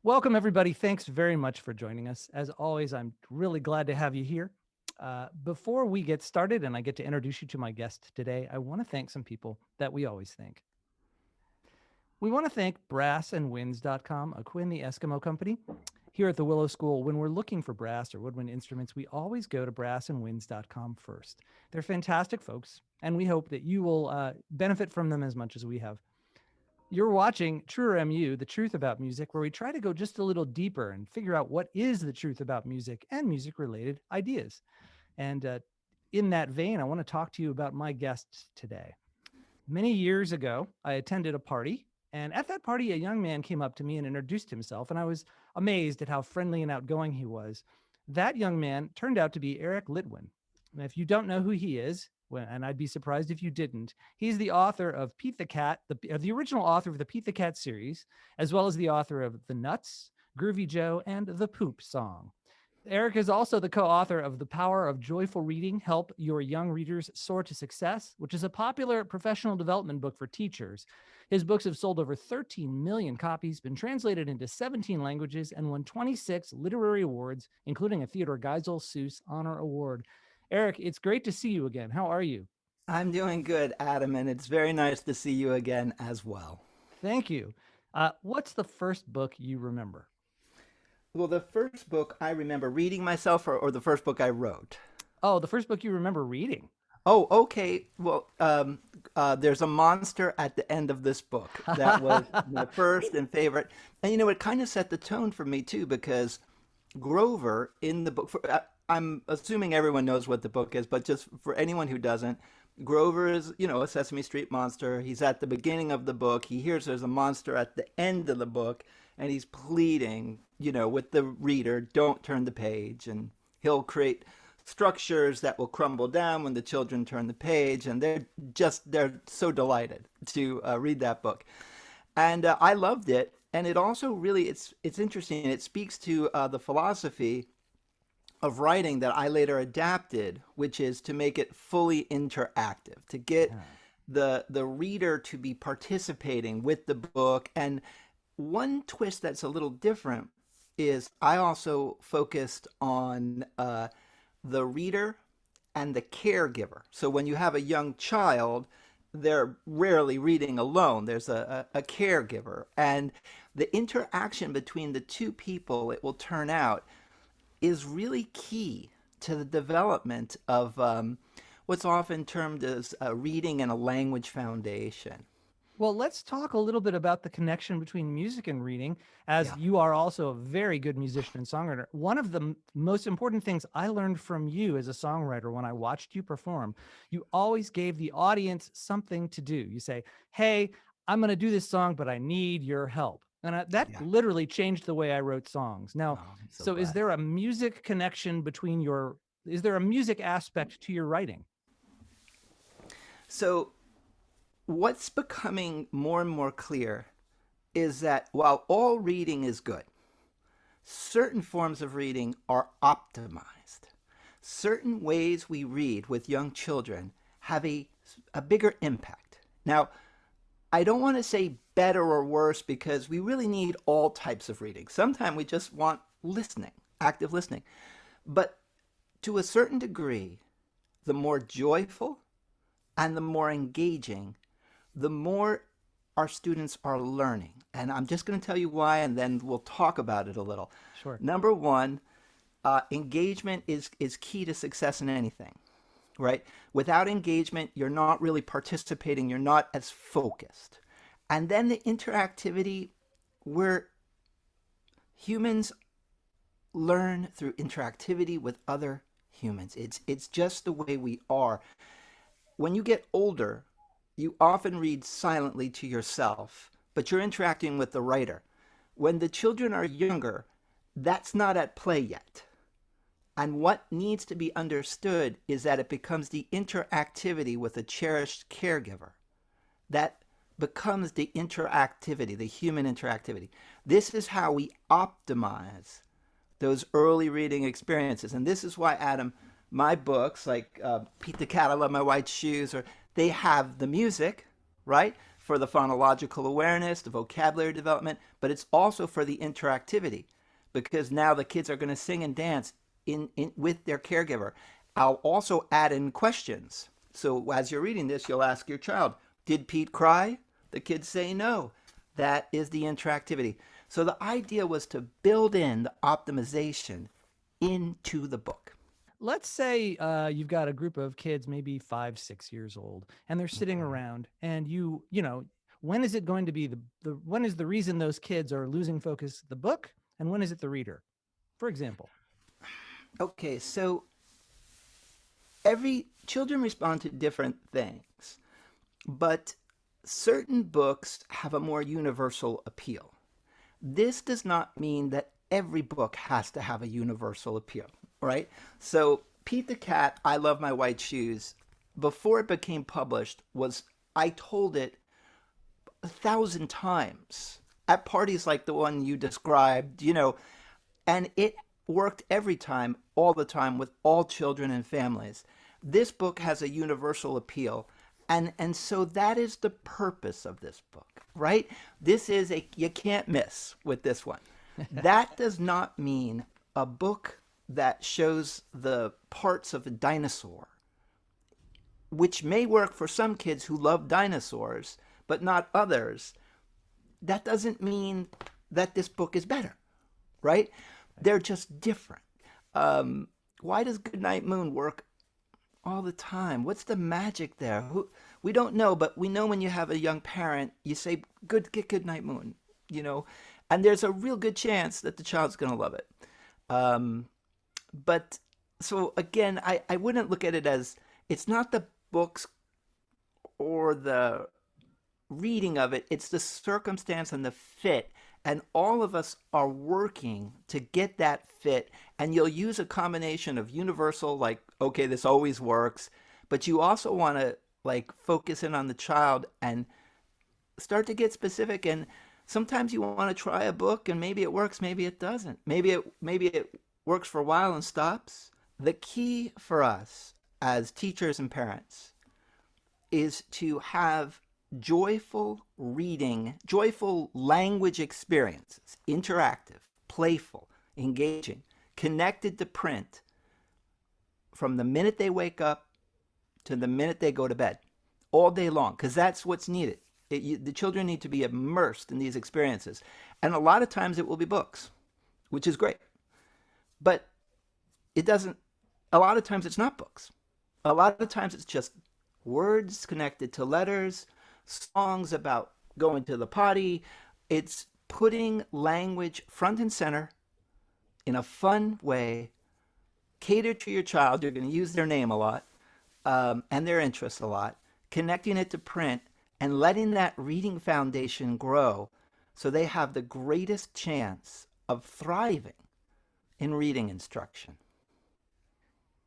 Welcome, everybody. Thanks very much for joining us. As always, I'm really glad to have you here. Before we get started and I get to introduce you to my guest today, I want to thank some people that we always thank. We want to thank brassandwinds.com, a Quinn the Eskimo company. Here at the Willow School, when we're looking for brass or woodwind instruments, we always go to brassandwinds.com first. They're fantastic folks, and we hope that you will benefit from them as much as we have. You're watching Truer MU, the truth about music, where we try to go just a little deeper and figure out what is the truth about music and music related ideas. And in that vein, I want to talk to you about my guest today. Many years ago, I attended a party, and at that party, a young man came up to me and introduced himself, and I was amazed at how friendly and outgoing he was. That young man turned out to be Eric Litwin. And if you don't know who he is, and I'd be surprised if you didn't, he's the author of Pete the Cat, the original author of the Pete the Cat series, as well as the author of The Nuts, Groovy Joe, and The Poop Song. Eric is also the co-author of The Power of Joyful Reading, Help Your Young Readers Soar to Success, which is a popular professional development book for teachers. His books have sold over 13 million copies, been translated into 17 languages, and won 26 literary awards, including a Theodore Geisel Seuss Honor Award. Eric, it's great to see you again. How are you? I'm doing good, Adam, and it's very nice to see you again as well. Thank you. What's the first book you remember? Well, the first book I remember reading myself, or the first book I wrote. Oh, the first book you remember reading. Oh, okay. Well, there's a monster at the end of this book. That was my first and favorite. And it kind of set the tone for me too, because Grover in the book, I'm assuming everyone knows what the book is, but just for anyone who doesn't, Grover is, a Sesame Street monster. He's at the beginning of the book. He hears there's a monster at the end of the book, and he's pleading, with the reader, don't turn the page. And he'll create structures that will crumble down when the children turn the page. And they're so delighted to read that book. And I loved it. And it also really, it's interesting. It speaks to the philosophy of writing that I later adapted, which is to make it fully interactive, to get the reader to be participating with the book. And one twist that's a little different is I also focused on the reader and the caregiver. So when you have a young child, they're rarely reading alone. There's a caregiver. And the interaction between the two people, it will turn out, is really key to the development of what's often termed as a reading and a language foundation. Well, let's talk a little bit about the connection between music and reading, as Yeah. you are also a very good musician and songwriter. One of the most important things I learned from you as a songwriter when I watched you perform, you always gave the audience something to do. You say, hey, I'm going to do this song, but I need your help. And that Yeah. literally changed the way I wrote songs. Now, Oh, I'm so so is glad. there a music connection is there a music aspect to your writing? So what's becoming more and more clear is that while all reading is good, certain forms of reading are optimized. Certain ways we read with young children have a bigger impact. Now, I don't want to say better or worse because we really need all types of reading. Sometimes we just want listening, active listening. But to a certain degree, the more joyful and the more engaging, the more our students are learning. And I'm just going to tell you why, and then we'll talk about it a little. Sure. Number one, engagement is key to success in anything, right? Without engagement, you're not really participating, you're not as focused. And then the interactivity, where humans learn through interactivity with other humans. It's just the way we are. When you get older, you often read silently to yourself, but you're interacting with the writer. When the children are younger, that's not at play yet. And what needs to be understood is that it becomes the interactivity with a cherished caregiver that becomes the interactivity, the human interactivity. This is how we optimize those early reading experiences. And this is why, Adam, my books like Pete the Cat, I Love My White Shoes, or they have the music, right? for the phonological awareness, the vocabulary development, but it's also for the interactivity because now the kids are going to sing and dance with their caregiver. I'll also add in questions. So as you're reading this, you'll ask your child, did Pete cry? The kids say no. That is the interactivity. So the idea was to build in the optimization into the book. Let's say you've got a group of kids, maybe 5, 6 years old, and they're sitting Okay. around, and when is it going to be when is the reason those kids are losing focus the book, and when is it the reader, for example? Okay, so every children respond to different things, but certain books have a more universal appeal. This does not mean that every book has to have a universal appeal, right? So Pete the Cat, I Love My White Shoes, before it became published, was I told it 1,000 times at parties like the one you described, and it worked every time, all the time, with all children and families. This book has a universal appeal. And so that is the purpose of this book, right? This is you can't miss with this one. That does not mean a book that shows the parts of a dinosaur, which may work for some kids who love dinosaurs, but not others. That doesn't mean that this book is better, right? They're just different. Why does Goodnight Moon work all the time? What's the magic there? We don't know, but we know when you have a young parent, you say, get Goodnight Moon, and there's a real good chance that the child's going to love it. Um, but so again, I wouldn't look at it as it's not the books or the reading of it, it's the circumstance and the fit. And all of us are working to get that fit. And you'll use a combination of universal, like, okay, this always works, but you also want to like focus in on the child and start to get specific. And sometimes you want to try a book and maybe it works, maybe it doesn't. Maybe it works for a while and stops. The key for us as teachers and parents is to have joyful reading, joyful language experiences, interactive, playful, engaging, connected to print from the minute they wake up to the minute they go to bed, all day long, because that's what's needed. The children need to be immersed in these experiences. And a lot of times it will be books, which is great. But it doesn't, a lot of times it's not books. A lot of times it's just words connected to letters, songs about going to the potty. It's putting language front and center in a fun way, cater to your child. You're going to use their name a lot and their interests a lot, connecting it to print and letting that reading foundation grow so they have the greatest chance of thriving in reading instruction.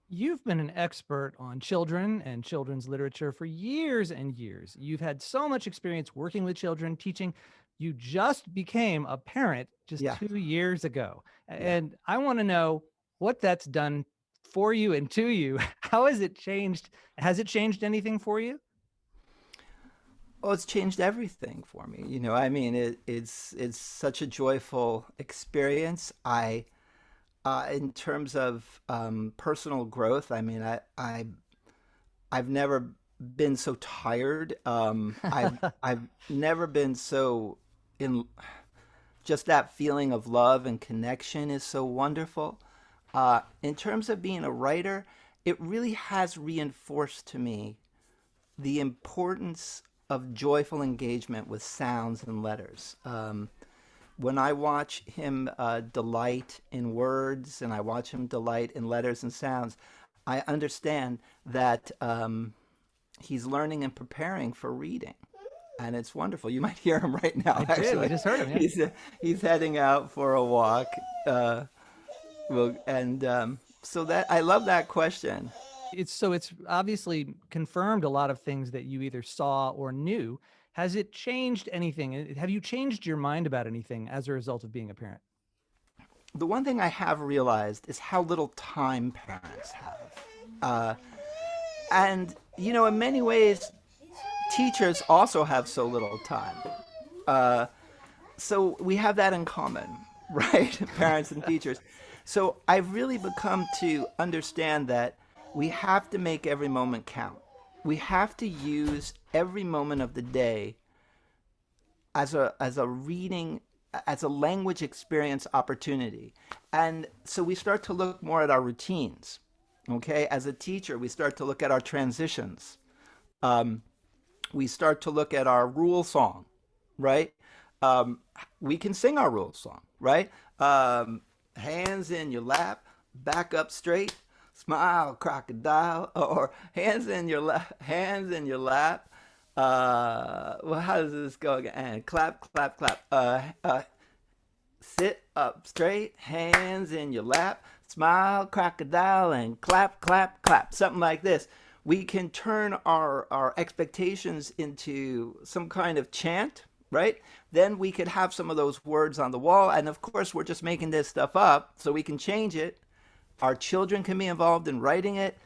You've been an expert on children and children's literature for years and years. You've had so much experience working with children, teaching. You just became a parent just Yeah, 2 years ago. yeah. And I want to know what that's done for you and to you. How has it changed? Has it changed anything for you? Oh, it's changed everything for me. I mean, it's such a joyful experience. In terms of personal growth, I mean, I've never been so tired. I've never been so in. Just that feeling of love and connection is so wonderful. In terms of being a writer, it really has reinforced to me the importance of joyful engagement with sounds and letters. When I watch him delight in words and I watch him delight in letters and sounds, I understand that he's learning and preparing for reading. And it's wonderful. You might hear him right now, I did. I actually. just heard him. Yeah. He's heading out for a walk. And so that I love that question. It's obviously confirmed a lot of things that you either saw or knew. Has it changed anything? Have you changed your mind about anything as a result of being a parent? The one thing I have realized is how little time parents have. And, in many ways, teachers also have so little time. Uh, so we have that in common, right? Parents and teachers. So I've really become to understand that we have to make every moment count. We have to use every moment of the day as a reading, as a language experience opportunity. And so we start to look more at our routines. Okay, as a teacher, we start to look at our transitions. Um, we start to look at our rule song, right? Um, we can sing our rule song, right? Hands in your lap, back up straight, smile, crocodile, or hands in your lap. Well, how does this go again? And clap, clap, clap. Sit up straight, hands in your lap, smile, crocodile, and clap, clap, clap. Something like this. We can turn our expectations into some kind of chant, right? Then we could have some of those words on the wall. And of course, we're just making this stuff up, so we can change it. Our children can be involved in writing it.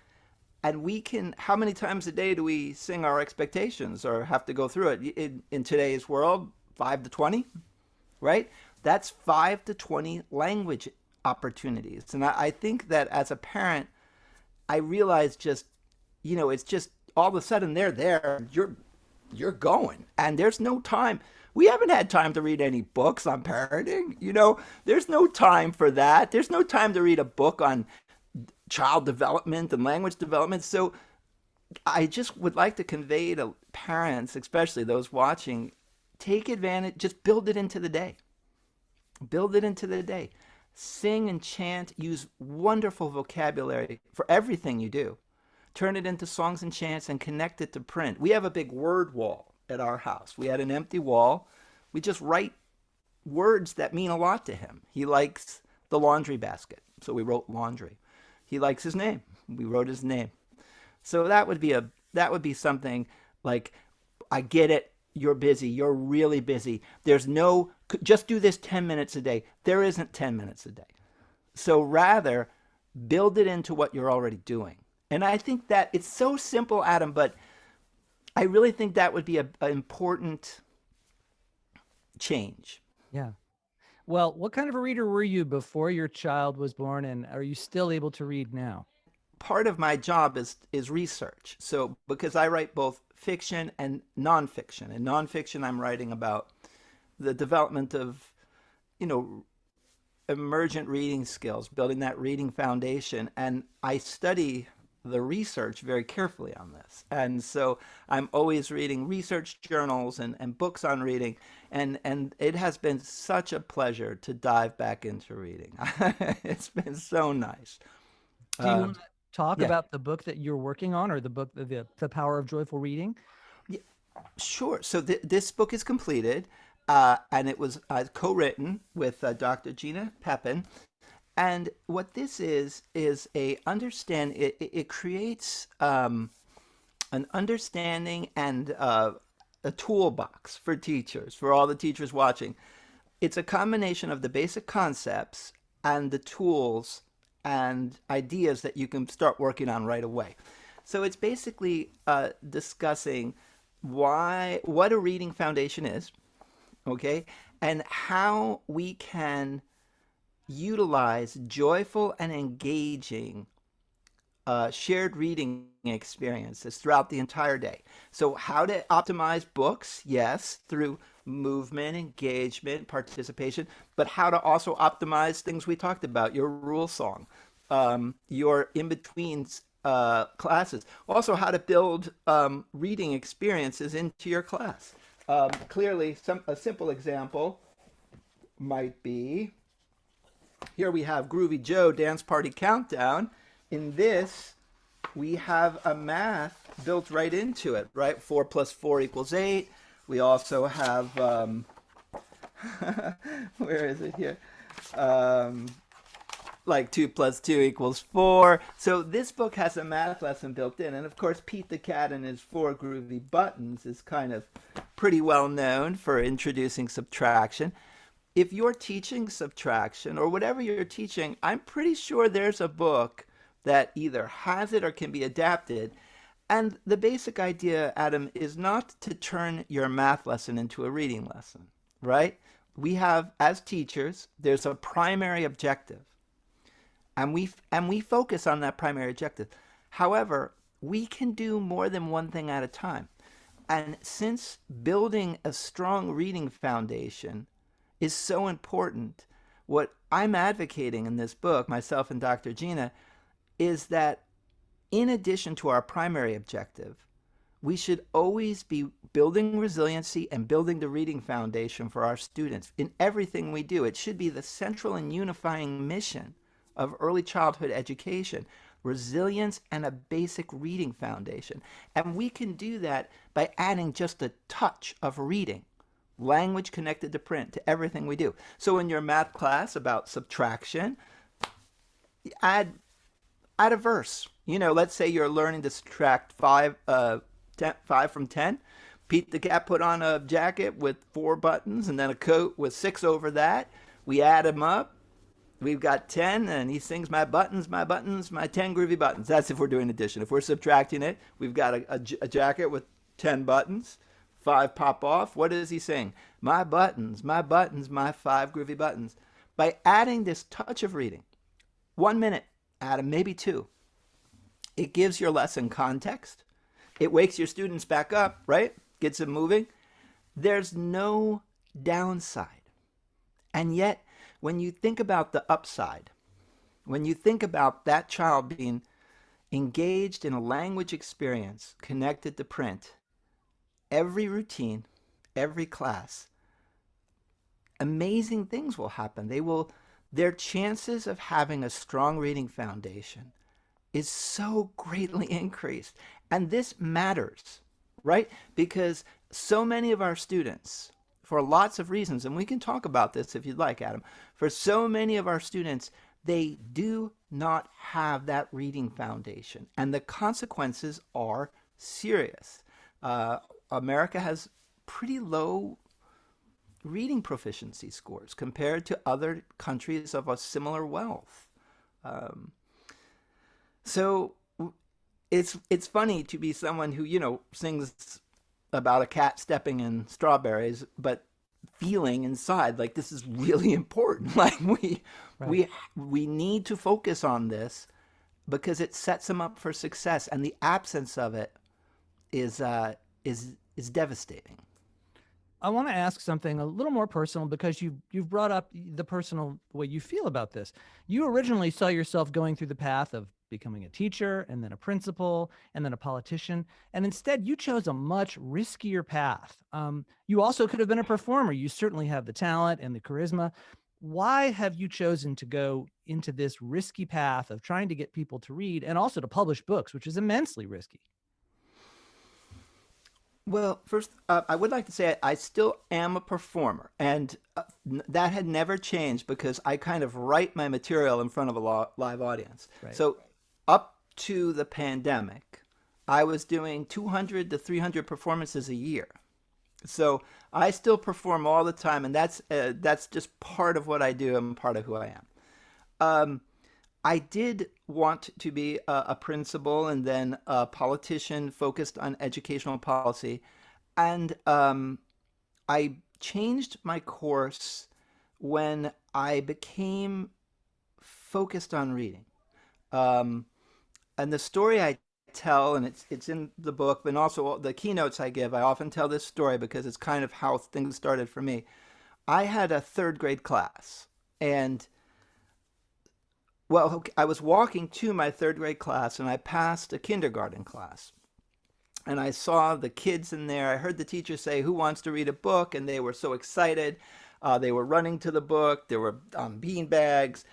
And we can, how many times a day do we sing our expectations or have to go through it? In today's world, 5 to 20, right? That's 5 to 20 language opportunities. And I think that as a parent, I realize just, it's just all of a sudden they're there. You're going, and there's no time. We haven't had time to read any books on parenting. There's no time for that. There's no time to read a book on child development and language development. So I just would like to convey to parents, especially those watching, take advantage, just build it into the day. Build it into the day. Sing and chant, use wonderful vocabulary for everything you do. Turn it into songs and chants and connect it to print. We have a big word wall at our house. We had an empty wall. We just write words that mean a lot to him. He likes the laundry basket, so we wrote laundry. He likes his name. We wrote his name. So that would be something like, I get it. You're busy. You're really busy. There's no, just do this 10 minutes a day. There isn't 10 minutes a day. So rather, build it into what you're already doing. And I think that it's so simple, Adam, but I really think that would be an important change. Yeah. Well, what kind of a reader were you before your child was born, and are you still able to read now? Part of my job is research. So because I write both fiction and nonfiction. In nonfiction, I'm writing about the development of, you know, emergent reading skills, building that reading foundation. And I study the research very carefully on this. And so I'm always reading research journals and books on reading. And it has been such a pleasure to dive back into reading. It's been so nice. Do you Uh, want to talk yeah, about the book that you're working on, or the book, the Power of Joyful Reading? yeah, sure. So this book is completed, and it was co-written with Dr. Gina Pepin. And what this is a understand. It creates an understanding and a toolbox for teachers, for all the teachers watching. It's a combination of the basic concepts and the tools and ideas that you can start working on right away. So it's basically discussing what a reading foundation is, okay, and how we can utilize joyful and engaging shared reading experiences throughout the entire day. So, how to optimize books? Yes, through movement, engagement, participation, but how to also optimize things we talked about, your rule song, your in between classes. Also, how to build reading experiences into your class. Clearly, a simple example might be, here we have Groovy Joe Dance Party Countdown. In this, we have a math built right into it, right? 4 plus 4 equals 8. We also have, where is it here? Um, like 2 plus 2 equals 4. So this book has a math lesson built in. And of course, Pete the Cat and his 4 groovy buttons is kind of pretty well known for introducing subtraction. If you're teaching subtraction or whatever you're teaching, I'm pretty sure there's a book that either has it or can be adapted. And the basic idea, Adam, is not to turn your math lesson into a reading lesson, right? We have, as teachers, there's a primary objective, and we focus on that primary objective. However, we can do more than one thing at a time. And since building a strong reading foundation is so important, what I'm advocating in this book, myself and Dr. Gina, is that in addition to our primary objective, we should always be building resiliency and building the reading foundation for our students in everything we do. It should be the central and unifying mission of early childhood education, resilience and a basic reading foundation. And we can do that by adding just a touch of reading, language connected to print, to everything we do. So in your math class about subtraction, add add a verse. Let's say you're learning to subtract 5 from 10. Pete the cat put on a jacket with 4 buttons and then a coat with 6 over that. We add them up. We've got 10, and he sings my buttons, my 10 groovy buttons. That's if we're doing addition. If we're subtracting it, we've got a jacket with 10 buttons. 5 pop off. What does he sing? My buttons, my 5 groovy buttons. By adding this touch of reading, 1 minute, Adam, maybe 2, it gives your lesson context. It wakes your students back up, right? Gets them moving. There's no downside. And yet, when you think about the upside, when you think about that child being engaged in a language experience connected to print, every routine, every class, amazing things will happen. Their chances of having a strong reading foundation is so greatly increased. And this matters, right? Because so many of our students, for lots of reasons, and we can talk about this if you'd like, Adam, for so many of our students, they do not have that reading foundation. And the consequences are serious. America has pretty low reading proficiency scores compared to other countries of a similar wealth. So it's funny to be someone who sings about a cat stepping in strawberries, but feeling inside like this is really important. Like Right. we need to focus on this because it sets them up for success, and the absence of it is is devastating. I want to ask something a little more personal because you've brought up the personal way you feel about this. You originally saw yourself going through the path of becoming a teacher and then a principal and then a politician, and instead you chose a much riskier path. You also could have been a performer. You certainly have the talent and the charisma. Why have you chosen to go into this risky path of trying to get people to read and also to publish books, which is immensely risky? Well, first, I would like to say I still am a performer, and that had never changed because I kind of write my material in front of a live audience. Right. So, up to the pandemic, I was doing 200 to 300 performances a year. So I still perform all the time, and that's just part of what I do and part of who I am. Um, I did want to be a principal and then a politician focused on educational policy. And I changed my course when I became focused on reading. Um, and the story I tell, and it's in the book, but also the keynotes I give, I often tell this story because it's kind of how things started for me. I had a third grade class, and well, okay, I was walking to my third grade class and I passed a kindergarten class. And I saw the kids in there. I heard the teacher say, "Who wants to read a book?" And they were so excited. They were running to the book. There were bean bags.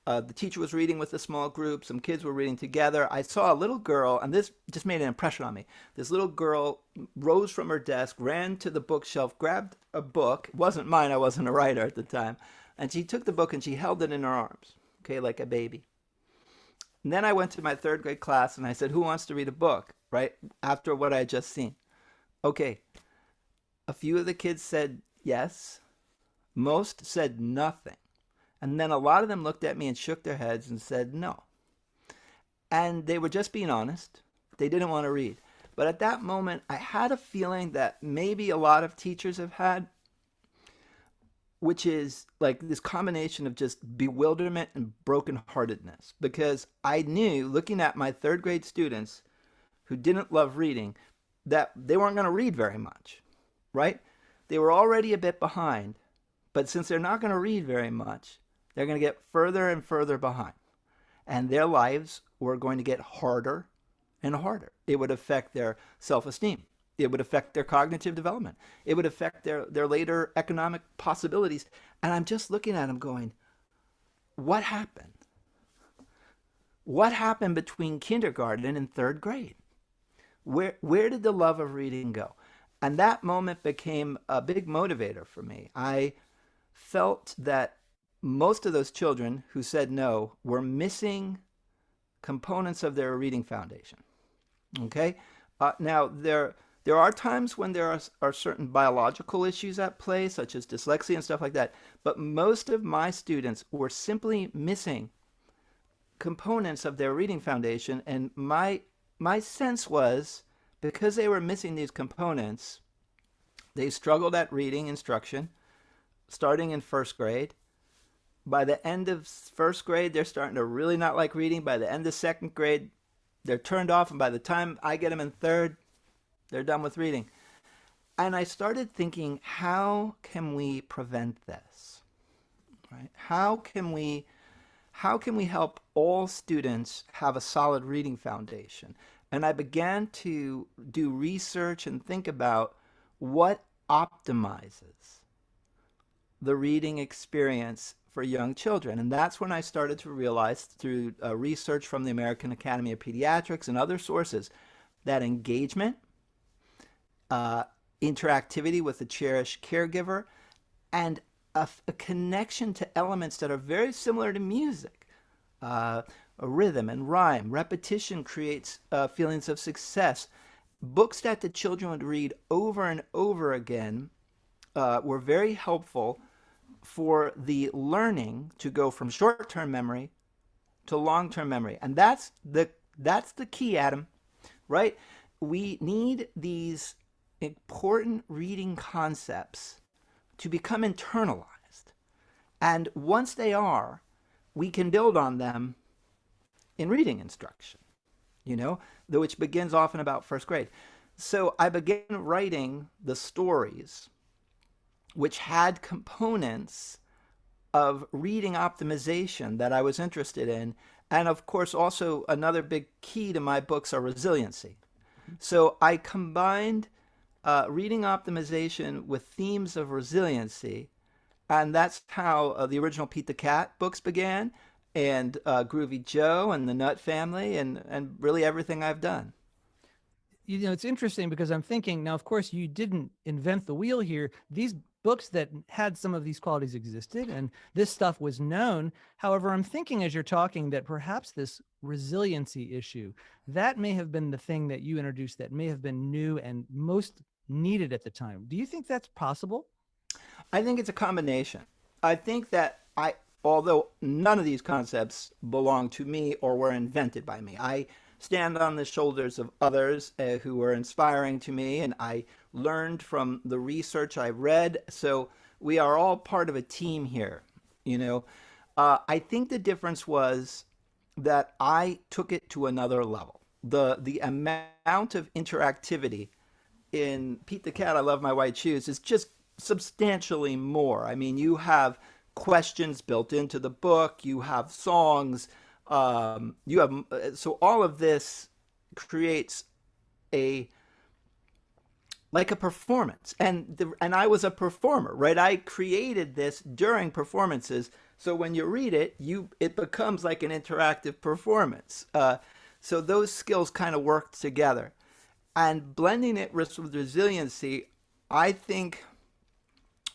The teacher was reading with a small group. Some kids were reading together. I saw a little girl, and this just made an impression on me. This little girl rose from her desk, ran to the bookshelf, grabbed a book. It wasn't mine. I wasn't a writer at the time. And she took the book and she held it in her arms, okay, like a baby. And then I went to my third grade class and I said, "Who wants to read a book?" Right after what I had just seen. Okay, a few of the kids said yes. Most said nothing. And then a lot of them looked at me and shook their heads and said no. And they were just being honest. They didn't want to read. But at that moment, I had a feeling that maybe a lot of teachers have had, which is like this combination of just bewilderment and brokenheartedness. Because I knew, looking at my third grade students who didn't love reading, that they weren't going to read very much, right? They were already a bit behind, but since they're not going to read very much, they're going to get further and further behind. And their lives were going to get harder and harder. It would affect their self esteem. It would affect their cognitive development. It would affect their later economic possibilities. And I'm just looking at them going, what happened? What happened between kindergarten and third grade? Where did the love of reading go? And that moment became a big motivator for me. I felt that most of those children who said no were missing components of their reading foundation. Okay? Now, there are times when are certain biological issues at play, such as dyslexia and stuff like that. But most of my students were simply missing components of their reading foundation. And my sense was, because they were missing these components, they struggled at reading instruction starting in first grade. By the end of first grade, they're starting to really not like reading. By the end of second grade, they're turned off. And by the time I get them in third, they're done with reading. And I started thinking, how can we prevent this? Right? How can we help all students have a solid reading foundation? And I began to do research and think about what optimizes the reading experience for young children. And that's when I started to realize, through research from the American Academy of Pediatrics and other sources, that engagement, interactivity with a cherished caregiver, and a connection to elements that are very similar to music. A rhythm and rhyme. Repetition creates feelings of success. Books that the children would read over and over again were very helpful for the learning to go from short-term memory to long-term memory. And that's the key, Adam, right? We need these important reading concepts to become internalized. And once they are, we can build on them in reading instruction, which begins often about first grade. So I began writing the stories which had components of reading optimization that I was interested in. And of course, also another big key to my books are resiliency. So I combined reading optimization with themes of resiliency. And that's how the original Pete the Cat books began, and Groovy Joe and the Nut Family, and really everything I've done. It's interesting because I'm thinking now, of course, you didn't invent the wheel here. These books that had some of these qualities existed and this stuff was known. However, I'm thinking as you're talking that perhaps this resiliency issue, that may have been the thing that you introduced that may have been new and most needed at the time. Do you think that's possible? I think it's a combination. I think that although none of these concepts belong to me or were invented by me, I stand on the shoulders of others who were inspiring to me, and I learned from the research I read. So we are all part of a team here. I think the difference was that I took it to another level. The amount of interactivity in Pete the Cat, I Love My White Shoes, is just substantially more. I mean, you have questions built into the book, you have songs, you have so all of this creates a like a performance, and I was a performer, right? I created this during performances, so when you read it, it becomes like an interactive performance. So those skills kind of worked together, and blending it with resiliency, I think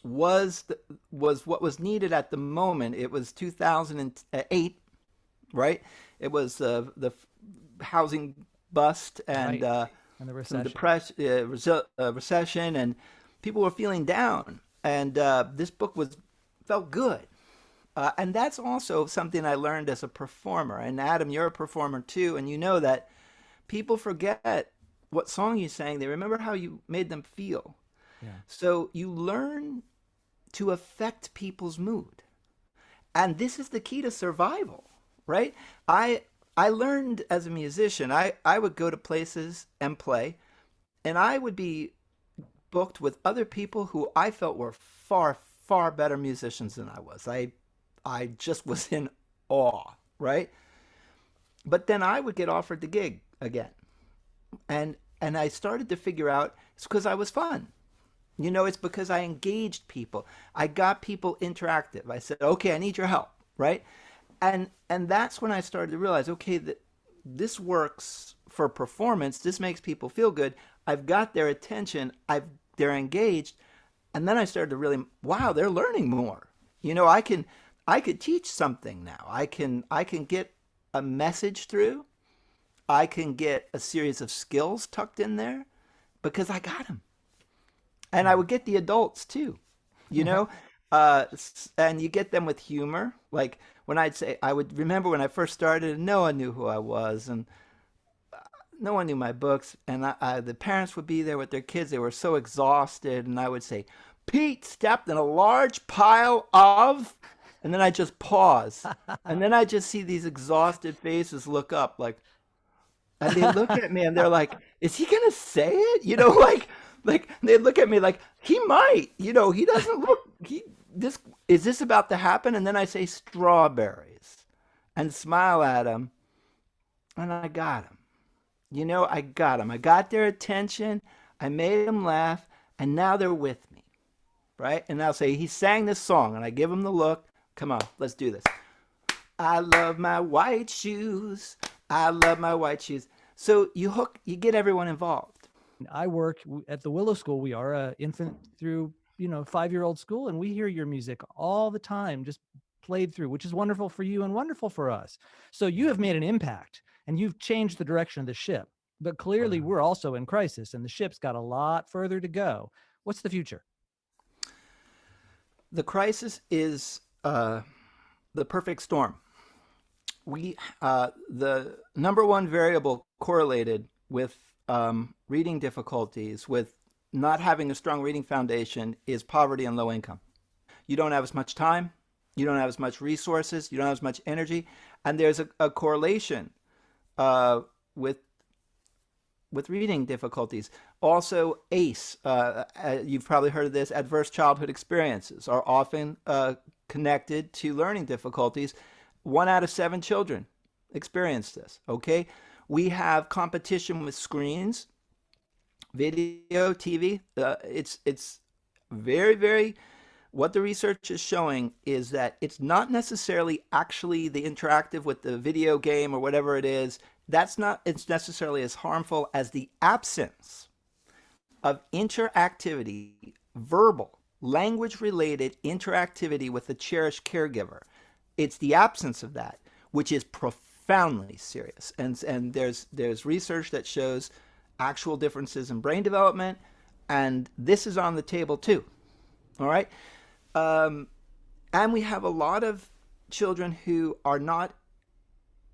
was what was needed at the moment. It was 2008, right? It was the housing bust and Right. And the some recession. recession, and people were feeling down. And this book felt good. And that's also something I learned as a performer. And Adam, you're a performer too, and you know that people forget what song you sang. They remember how you made them feel. Yeah. So you learn to affect people's mood. And this is the key to survival, right? I I learned as a musician, I would go to places and play, and I would be booked with other people who I felt were far, far better musicians than I was. I just was in awe, right? But then I would get offered the gig again. And I started to figure out it's because I was fun. It's because I engaged people. I got people interactive. I said, "Okay, I need your help," right? And that's when I started to realize, okay, that this works for performance. This makes people feel good. I've got their attention. They're engaged. And then I started to really, wow, they're learning more. I could teach something now. I can get a message through. I can get a series of skills tucked in there because I got them. And I would get the adults too, you Yeah. know, and you get them with humor. Like when I'd say, I would remember when I first started, and no one knew who I was, and no one knew my books, and the parents would be there with their kids. They were so exhausted, and I would say, "Pete stepped in a large pile of," and then I just pause, and then I just see these exhausted faces look up, like, and they look at me and they're like, "Is he gonna say it?" Like they look at me like he might. He doesn't look. He this is this about to happen? And then I say strawberries, and smile at him, and I got him. I got them. I got their attention. I made them laugh, and now they're with me, right? And I'll say he sang this song, and I give him the look. Come on, let's do this. I love my white shoes. I love my white shoes. So you get everyone involved. I work at the Willow School. We are a infant through 5-year-old school, and we hear your music all the time, just played through, which is wonderful for you and wonderful for us. So you have made an impact, and you've changed the direction of the ship. But clearly, Wow. we're also in crisis, and the ship's got a lot further to go. What's the future? The crisis is the perfect storm. The number one variable correlated with reading difficulties, with not having a strong reading foundation, is poverty and low income. You don't have as much time, you don't have as much resources, you don't have as much energy, and there's a correlation uh, with reading difficulties. Also, ACE, you've probably heard of this, adverse childhood experiences are often connected to learning difficulties. 1 out of 7 children experience this, okay? We have competition with screens, video, TV. It's very, very, what the research is showing is that it's not necessarily actually the interactive with the video game or whatever it is. That's not it's necessarily as harmful as the absence of interactivity, verbal, language related interactivity with a cherished caregiver. It's the absence of that which is profoundly serious. And there's research that shows actual differences in brain development, and this is on the table too. All right. Um, and we have a lot of children who are not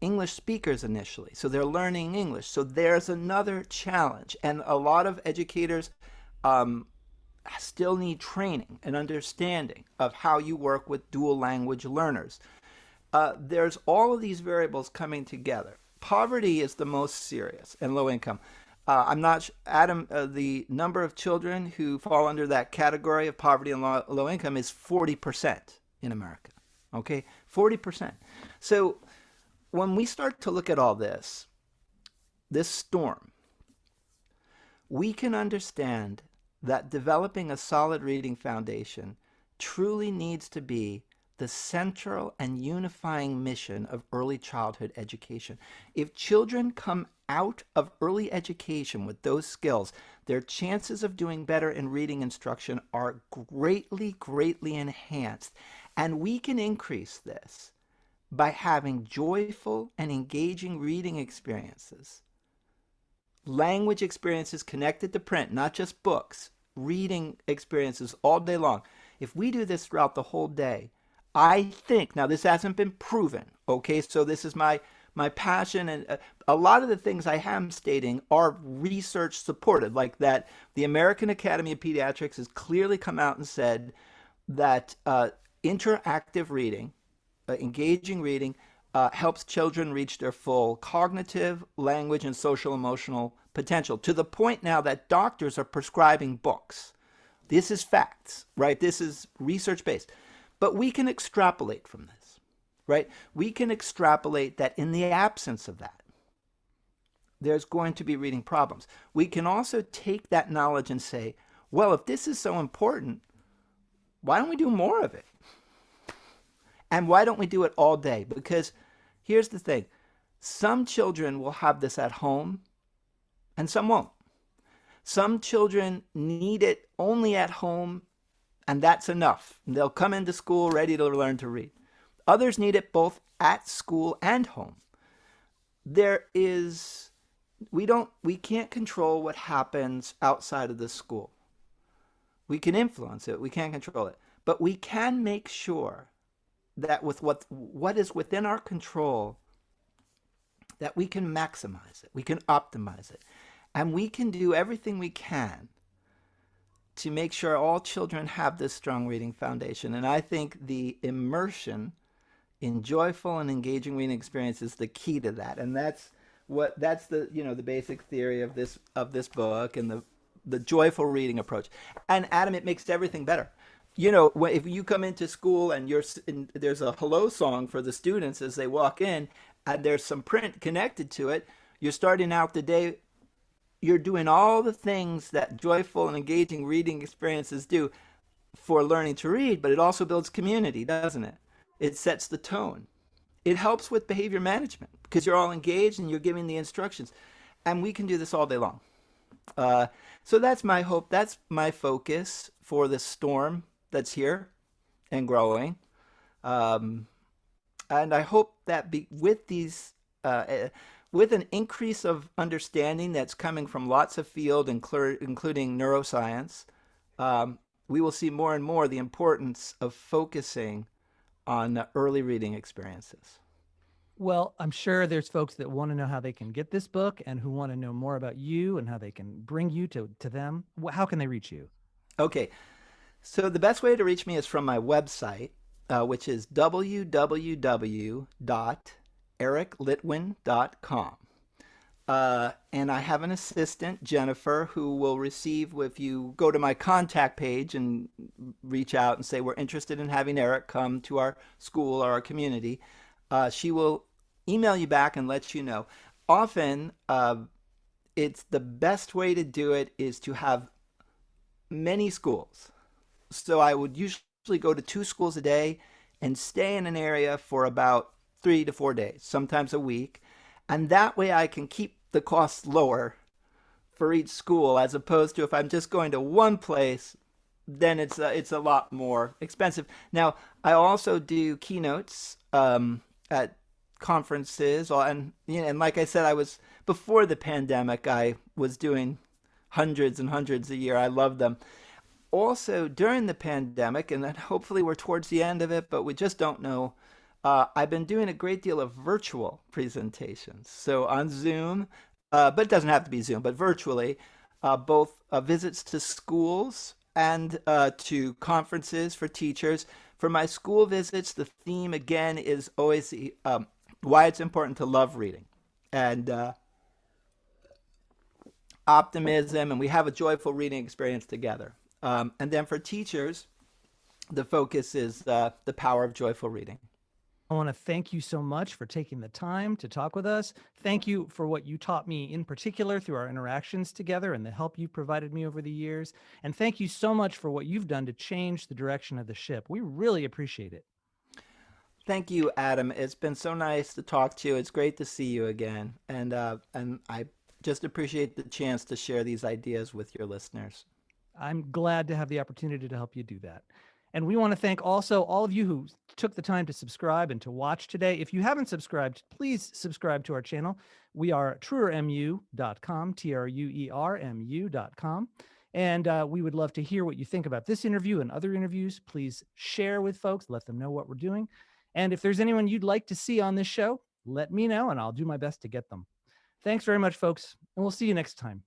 English speakers initially, so they're learning English. So there's another challenge, and a lot of educators um, still need training and understanding of how you work with dual language learners. There's all of these variables coming together. Poverty is the most serious, and low income. I'm not, Adam, the number of children who fall under that category of poverty and low income is 40% in America. Okay, 40%. So when we start to look at all this storm, we can understand that developing a solid reading foundation truly needs to be the central and unifying mission of early childhood education. If children come out of early education with those skills, their chances of doing better in reading instruction are greatly, greatly enhanced. And we can increase this by having joyful and engaging reading experiences, language experiences connected to print, not just books, reading experiences all day long. If we do this throughout the whole day, I think, now this hasn't been proven, okay, so this is my my passion and a lot of the things I am stating are research supported, like that the American Academy of Pediatrics has clearly come out and said that interactive reading, engaging reading, helps children reach their full cognitive, language, and social emotional potential to the point now that doctors are prescribing books. This is facts, right? This is research based. But we can extrapolate from this, right? We can extrapolate that in the absence of that, there's going to be reading problems. We can also take that knowledge and say, well, if this is so important, why don't we do more of it? And why don't we do it all day? Because here's the thing, some children will have this at home and some won't. Some children need it only at home, and that's enough. They'll come into school ready to learn to read. Others need it both at school and home. There is we can't control what happens outside of the school. We can influence it, we can't control it. But we can make sure that with what is within our control, that we can maximize it, we can optimize it, and we can do everything we can to make sure all children have this strong reading foundation. And I think the immersion in joyful and engaging reading experience is the key to that. And that's the the basic theory of this book and the joyful reading approach. And Adam, it makes everything better. If you come into school and there's a hello song for the students as they walk in, and there's some print connected to it, you're starting out the day, you're doing all the things that joyful and engaging reading experiences do for learning to read, but it also builds community, doesn't it? It sets the tone. It helps with behavior management because you're all engaged and you're giving the instructions. And we can do this all day long. So that's my hope. That's my focus for the storm that's here and growing. Um, and I hope that with an increase of understanding that's coming from lots of field, including neuroscience, we will see more and more the importance of focusing on early reading experiences. Well, I'm sure there's folks that want to know how they can get this book and who want to know more about you and how they can bring you to them. How can they reach you? Okay, so the best way to reach me is from my website, which is www.ericlitwin.com. And I have an assistant, Jennifer, who will receive, if you go to my contact page and reach out and say, we're interested in having Eric come to our school or our community, she will email you back and let you know. Often, it's the best way to do it is to have many schools. So I would usually go to 2 schools a day and stay in an area for about 3 to 4 days, sometimes a week. And that way I can keep the costs lower for each school, as opposed to if I'm just going to one place, then it's a lot more expensive. Now, I also do keynotes at conferences, and like I said, before the pandemic, I was doing hundreds and hundreds a year. I love them. Also, during the pandemic, and then hopefully we're towards the end of it, but we just don't know. I've been doing a great deal of virtual presentations. So on Zoom, but it doesn't have to be Zoom, but virtually, both visits to schools and to conferences for teachers. For my school visits, the theme again is always why it's important to love reading and optimism, and we have a joyful reading experience together. And then for teachers, the focus is the power of joyful reading. I want to thank you so much for taking the time to talk with us. Thank you for what you taught me in particular through our interactions together and the help you've provided me over the years. And thank you so much for what you've done to change the direction of the ship. We really appreciate it. Thank you, Adam. It's been so nice to talk to you. It's great to see you again. And I just appreciate the chance to share these ideas with your listeners. I'm glad to have the opportunity to help you do that. And we want to thank also all of you who took the time to subscribe and to watch today. If you haven't subscribed, please subscribe to our channel. We are truermu.com, truermu.com. And we would love to hear what you think about this interview and other interviews. Please share with folks, let them know what we're doing. And if there's anyone you'd like to see on this show, let me know and I'll do my best to get them. Thanks very much, folks, and we'll see you next time.